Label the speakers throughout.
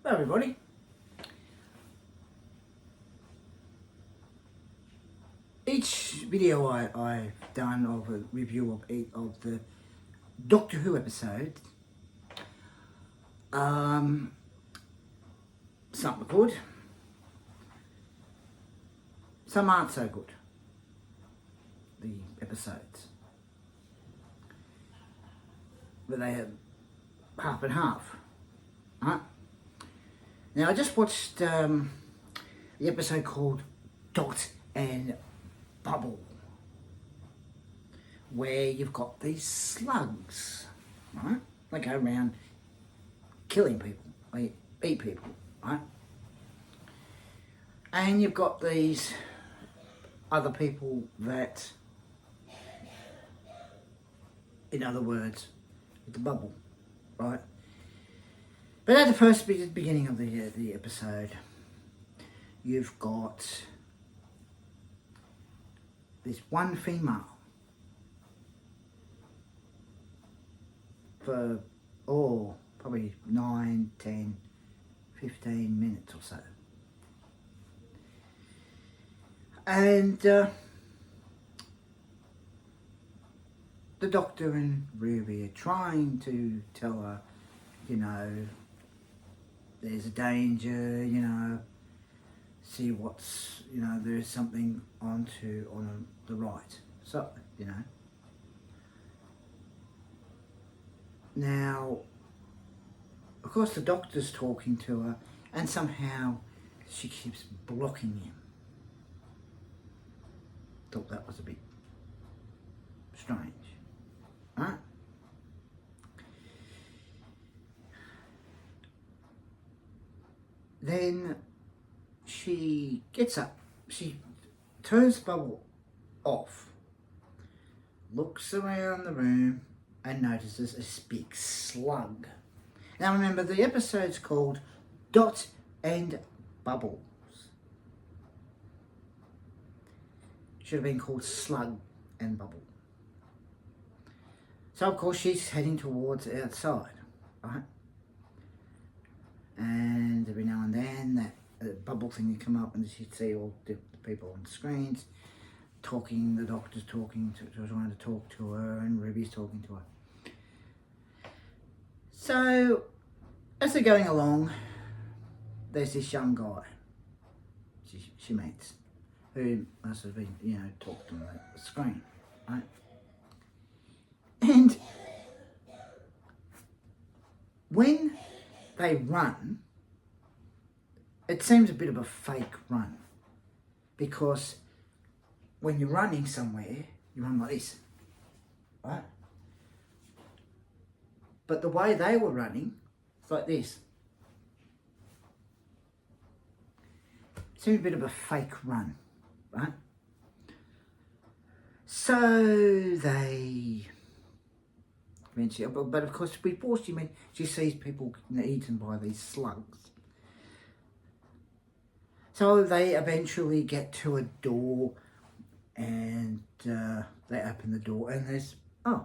Speaker 1: Hello everybody. Each video I've done of a review of the Doctor Who episode, some are good, some aren't so good, the episodes. But they have half and half, right? Now I just watched the episode called Dot and Bubble, where you've got these slugs, right? They go around killing people, they eat people, right? And you've got these other people that, in other words, the bubble, right? But at the first beginning of the episode, you've got this one female for, probably 9, 10, 15 minutes or so. And the Doctor and Ruby are trying to tell her, you know, there's a danger, you know, see what's, you know, there's something on the right. So, you know. Now, of course the Doctor's talking to her and somehow she keeps blocking him. Thought that was a bit strange, right? Then she gets up, she turns the bubble off, looks around the room and notices a big slug. Now remember, the episode's called Dot and Bubbles. Should have been called Slug and Bubble. So of course she's heading towards outside, right? And every now and then that bubble thing would come up and she'd see all the people on the screens talking, the Doctor's talking, trying to talk to her, and Ruby's talking to her. So as they're going along, there's this young guy she meets, who must have been, you know, talked on the screen, right? And when they run, it seems a bit of a fake run, because when you're running somewhere, you run like this, right? But the way they were running, it's like this. It seems a bit of a fake run, right? So they eventually, but of course before she sees people eaten by these slugs. So they eventually get to a door and they open the door and there's, it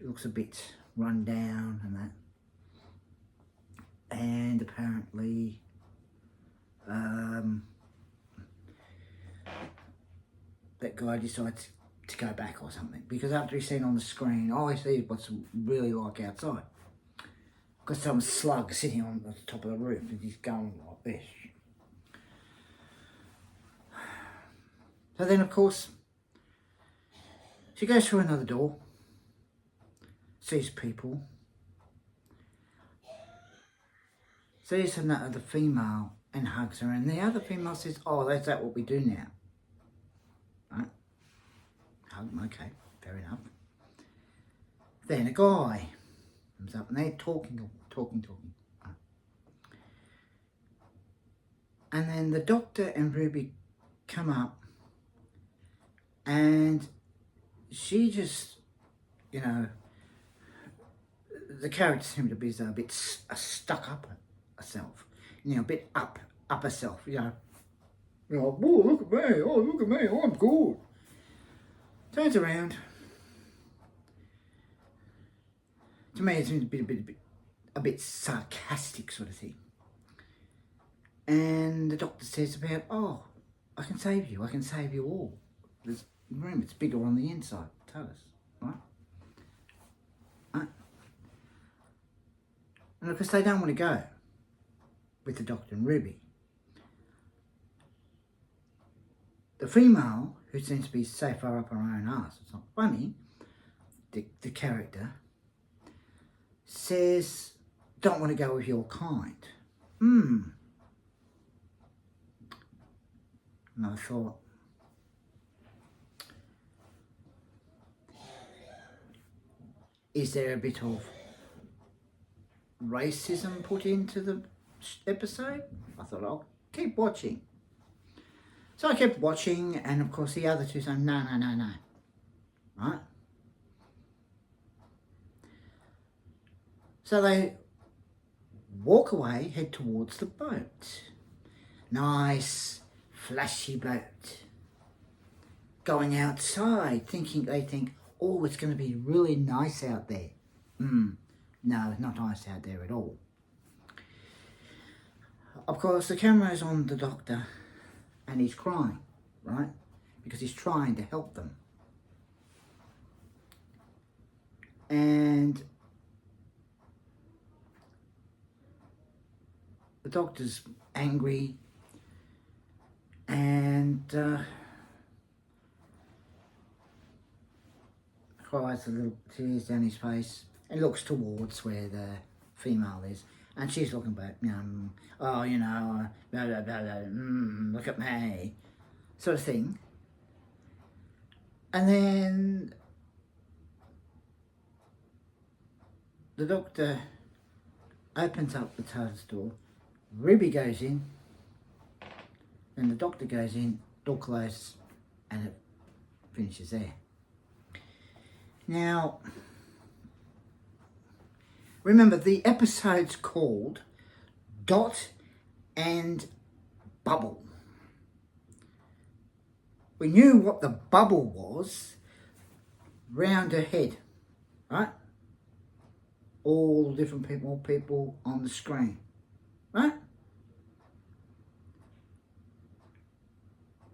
Speaker 1: looks a bit run down and that. And apparently that guy decides to go back or something, because after he's seen on the screen, all he sees what's really like outside. Got some slug sitting on the top of the roof and he's going like this. So then of course she goes through another door, sees people, sees another female and hugs her, and the other female says, "Oh, that's what we do now." Right? Okay, fair enough. Then a guy comes up and they're talking. Right? And then the Doctor and Ruby come up and she just, you know, the character seemed to be a bit stuck up herself, you know, a bit up herself, you know, oh, look at me, I'm good. Turns around. To me, it seems a bit a bit sarcastic sort of thing. And the doctor says about, oh, I can save you all. This room, it's bigger on the inside, TARDIS, right? Right? And of course they don't want to go with the Doctor and Ruby. The female, who seems to be so far up her own arse, it's not funny, the character, says, don't want to go with your kind. And I thought, is there a bit of racism put into the episode? I thought, I'll keep watching. So I kept watching, and of course the other two say, no. Right? So they walk away, head towards the boat. Nice, flashy boat. Going outside, they think, oh, it's going to be really nice out there. No, it's not nice out there at all. Of course, the camera is on the Doctor, and he's crying, right? Because he's trying to help them. And the Doctor's angry, and cries a little tears down his face, and looks towards where the female is, and she's looking back, oh, you know, blah, blah, blah, blah, look at me, sort of thing. And then the Doctor opens up the TARDIS door, Ruby goes in, and the Doctor goes in, door closes, and it finishes there. Now, remember, the episode's called Dot and Bubble. We knew what the bubble was round her head, right? All different people on the screen, right?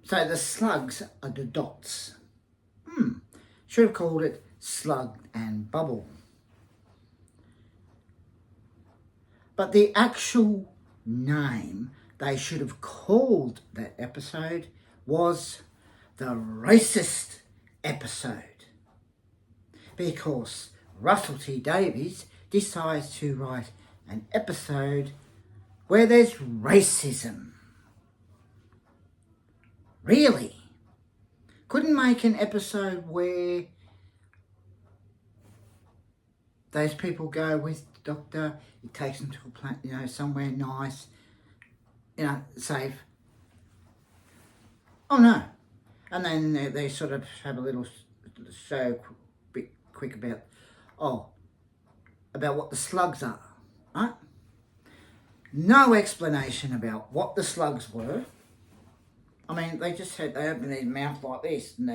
Speaker 1: So the slugs are the dots. Should have called it Slug and Bubble. But the actual name they should have called that episode was the Racist Episode. Because Russell T Davies decides to write an episode where there's racism. Really? Couldn't make an episode where those people go with the Doctor, he takes them to a planet, somewhere nice, safe. Oh no. And then they sort of have a little show quick about what the slugs are, right? No explanation about what the slugs were. I mean, they open their mouth like this, and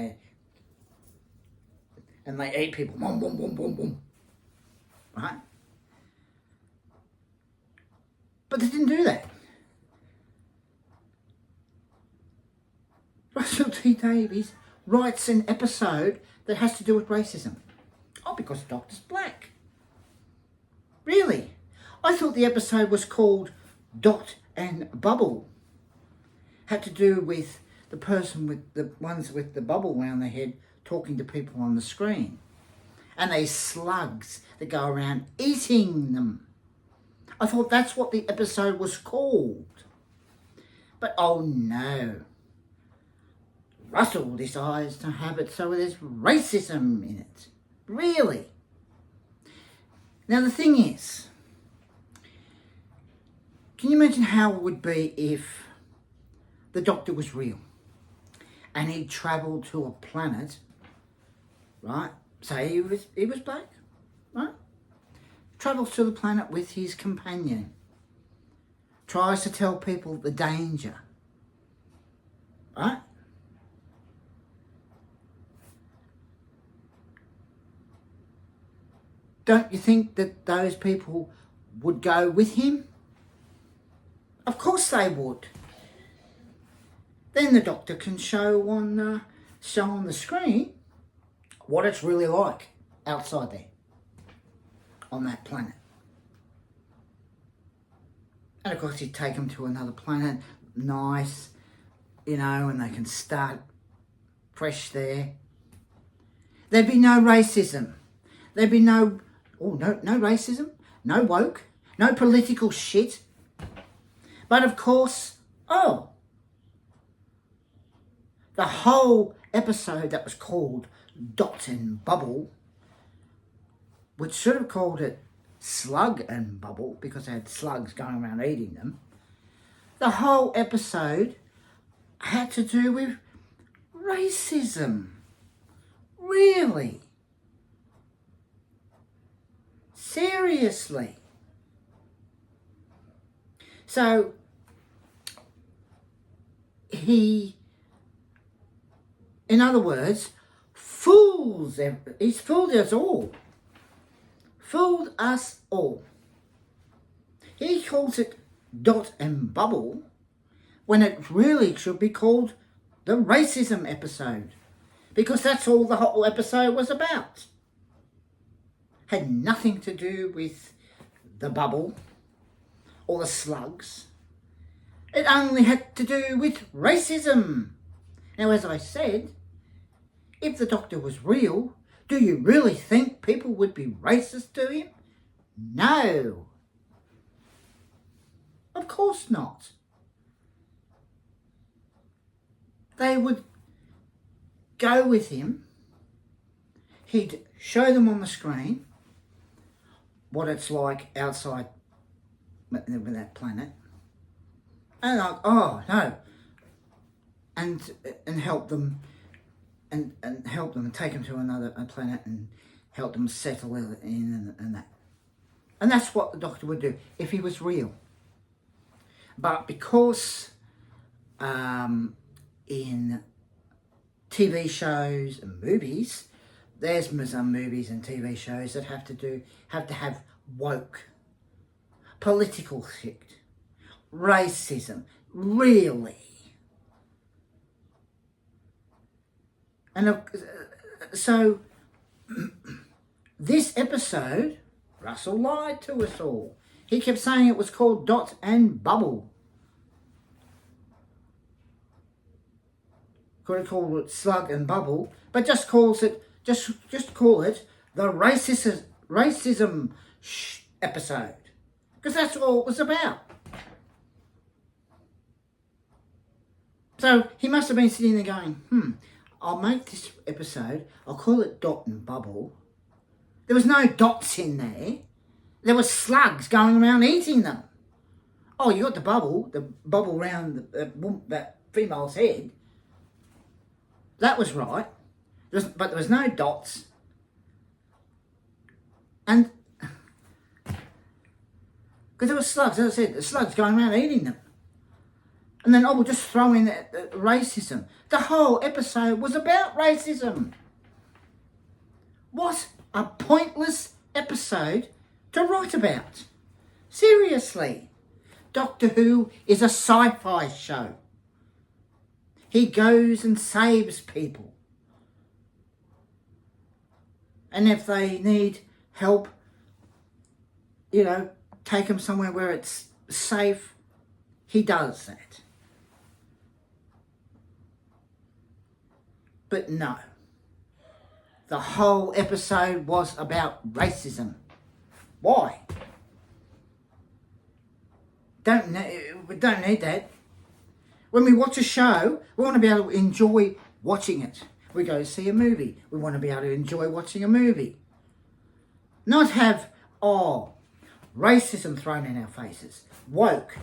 Speaker 1: they eat people, boom, boom, boom, boom, boom, right? But they didn't do that. Russell T Davies writes an episode that has to do with racism. Oh, because the Doctor's black. Really? I thought the episode was called Dot and Bubble. Had to do with the person with the ones with the bubble around their head talking to people on the screen. And they slugs that go around eating them. I thought that's what the episode was called. But oh no. Russell decides to have it so there's racism in it. Really? Now the thing is, can you imagine how it would be if the Doctor was real and he travelled to a planet, right? Say he was black, right? Travels to the planet with his companion, tries to tell people the danger, right? Don't you think that those people would go with him? Of course they would. Then the doctor can show on the screen what it's really like outside there on that planet. And of course he'd take them to another planet, nice, and they can start fresh there. There'd be no racism. There'd be no racism, no woke, no political shit. But of course, the whole episode that was called Dot and Bubble, which should have called it Slug and Bubble because they had slugs going around eating them. The whole episode had to do with racism. Really? Seriously? So, he, in other words, he's fooled us all. Fooled us all. He calls it Dot and Bubble when it really should be called the racism episode, because that's all the whole episode was about. Had nothing to do with the bubble or the slugs. It only had to do with racism. Now, as I said, if the doctor was real, do you really think people would be racist to him? No. Of course not. They would go with him. He'd show them on the screen what it's like outside with that planet. And like, oh no. And help them and help them and take them to another planet and help them settle in and that. And that's what the doctor would do if he was real. But because in TV shows and movies, there's some movies and TV shows that have to have woke, political shit, racism, really. And so this episode, Russell lied to us all. He kept saying it was called Dot and Bubble. Could have called it Slug and Bubble, but just call it the racism episode, because that's all it was about. So he must have been sitting there going, I'll make this episode, I'll call it Dot and Bubble. There was no dots in there. There were slugs going around eating them. Oh, you got the bubble around that female's head. That was right. But there was no dots. And because there were slugs, as I said, the slugs going around eating them. And then, we'll just throw in racism. The whole episode was about racism. What a pointless episode to write about. Seriously. Doctor Who is a sci-fi show. He goes and saves people. And if they need help, take them somewhere where it's safe, he does that. But no. The whole episode was about racism. Why? We don't need that. When we watch a show, we want to be able to enjoy watching it. We go to see a movie. We want to be able to enjoy watching a movie. Not have, racism thrown in our faces. Woke.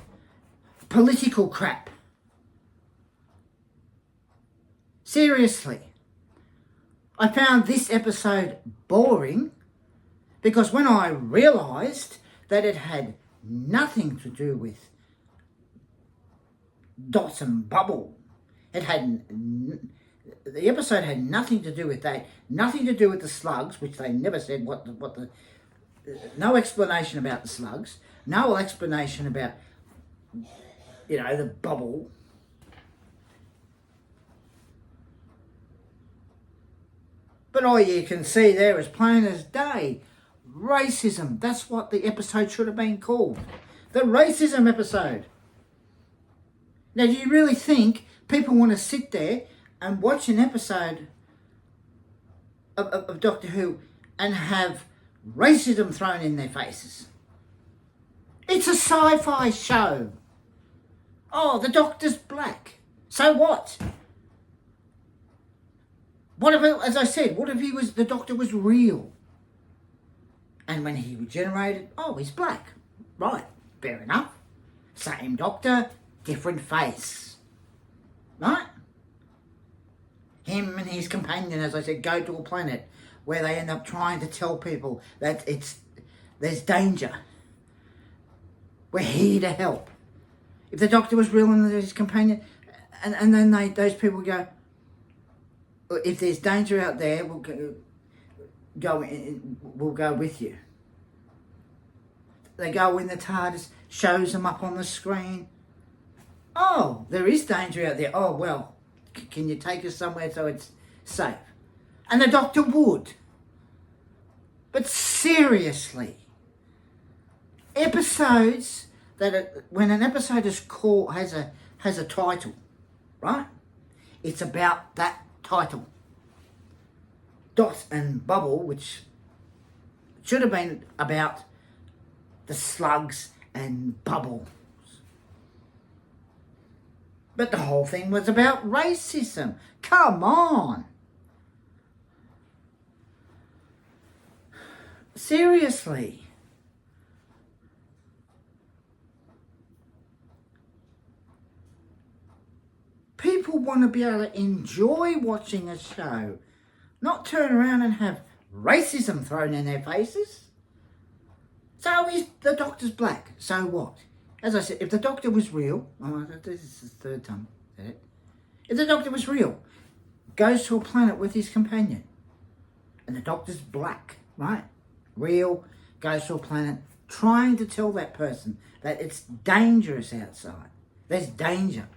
Speaker 1: Political crap. Seriously. I found this episode boring because when I realised that it had nothing to do with Dot and Bubble, the episode had nothing to do with that, nothing to do with the slugs, which they never said what the no explanation about the slugs, no explanation about, the bubble. But all you can see there is plain as day. Racism. That's what the episode should have been called. The racism episode. Now, do you really think people want to sit there and watch an episode of Doctor Who and have racism thrown in their faces? It's a sci-fi show. Oh, the Doctor's black. So what? What if, as I said, what if the Doctor was real? And when he regenerated, oh, he's black. Right, fair enough. Same Doctor, different face. Right? Him and his companion, as I said, go to a planet where they end up trying to tell people that there's danger. We're here to help. If the Doctor was real and his companion, and then those people go, if there's danger out there, we'll go with you. They go in the TARDIS, shows them up on the screen. Oh, there is danger out there. Oh, well, can you take us somewhere so it's safe? And the Doctor would. But seriously, episodes when an episode is called has a title, right? It's about that title. Dot and Bubble, which should have been about the slugs and bubbles. But the whole thing was about racism. Come on. Seriously. People want to be able to enjoy watching a show, not turn around and have racism thrown in their faces. So the Doctor's black. So what? As I said, if the Doctor was real, this is the third time I said it. If the Doctor was real, goes to a planet with his companion, and the Doctor's black, right? Real, goes to a planet, trying to tell that person that it's dangerous outside. There's danger.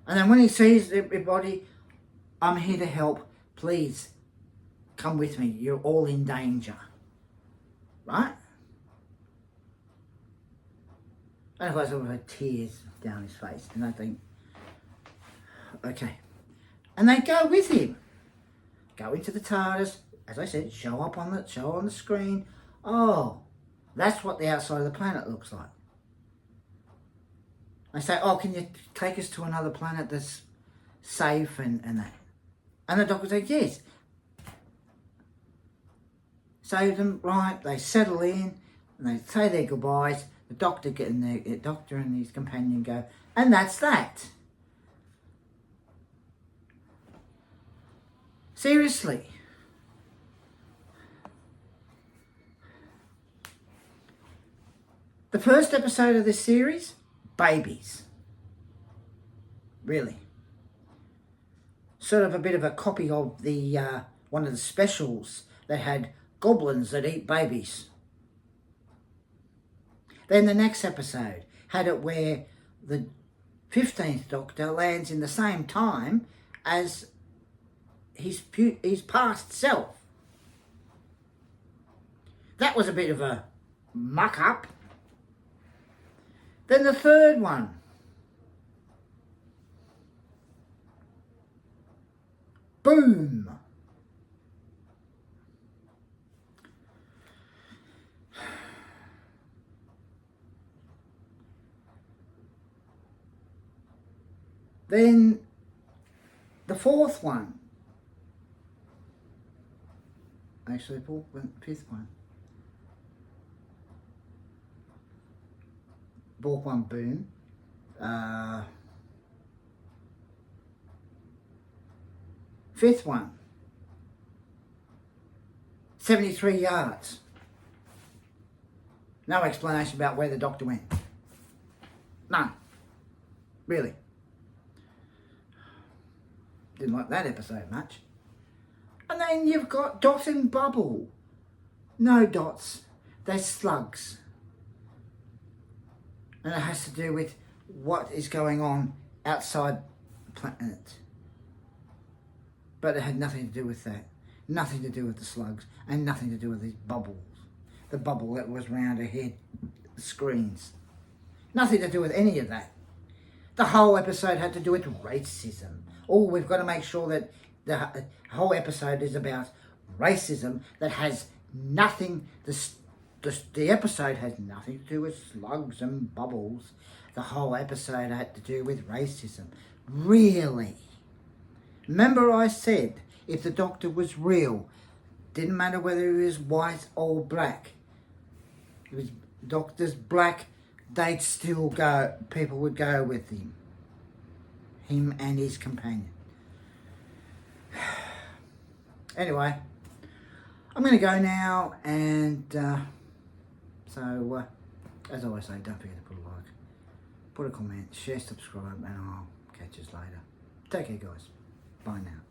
Speaker 1: And then when he sees everybody, I'm here to help, please come with me, you're all in danger. Right? And of course I had tears down his face, and I think, okay. And they go with him. Go into the TARDIS, as I said, show on the screen. Oh, that's what the outside of the planet looks like. I say, oh, can you take us to another planet that's safe and that? And the Doctor says, yes. Save them, right, they settle in, and they say their goodbyes. The Doctor and his companion go, and that's that. Seriously. The first episode of this series, babies. Really. Sort of a bit of a copy of the one of the specials that had goblins that eat babies. Then the next episode had it where the 15th Doctor lands in the same time as his past self. That was a bit of a muck up. Then the third one. Boom. Then the fourth one. Actually, fifth one. Fourth one, boom. Fifth one. 73 yards. No explanation about where the Doctor went. None. Really. Didn't like that episode much. And then you've got Dot and Bubble. no dots, they're slugs. And it has to do with what is going on outside the planet. But it had nothing to do with that. Nothing to do with the slugs, and nothing to do with these bubbles. The bubble that was round her head, the screens. Nothing to do with any of that. The whole episode had to do with racism. Oh, we've got to make sure that the whole episode is about racism that has nothing, the episode has nothing to do with slugs and bubbles. The whole episode had to do with racism. Really? Remember I said, if the Doctor was real, didn't matter whether he was white or black. If his Doctor's black, they'd still go, people would go with him. Him and his companion. Anyway, I'm going to go now, and so as I always say, don't forget to put a like, put a comment, share, subscribe, and I'll catch you later. Take care, guys. Bye now.